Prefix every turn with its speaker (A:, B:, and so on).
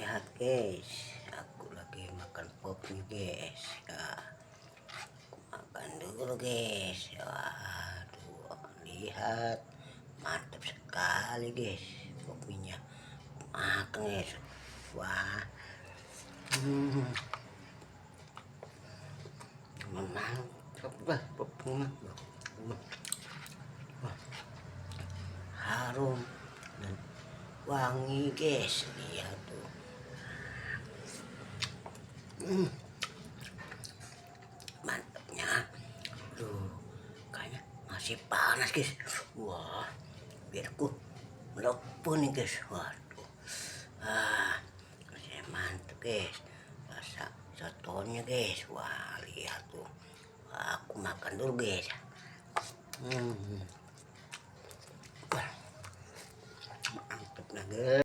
A: Lihat guys, aku lagi makan pop nih guys ya. Aku makan dulu guys. Waduh, lihat mantap sekali guys popnya. Makan guys. Wah, mantap lah popnya. Harum dan wangi guys, lihat tuh. Mantapnya, kayaknya masih panas guys. Wah, biar aku melepuh nih guys. Waduh, masih mantap guys. Rasa sotonya guys. Wah, lihat tuh. Wah, aku makan dulu guys. Mantap lah guys.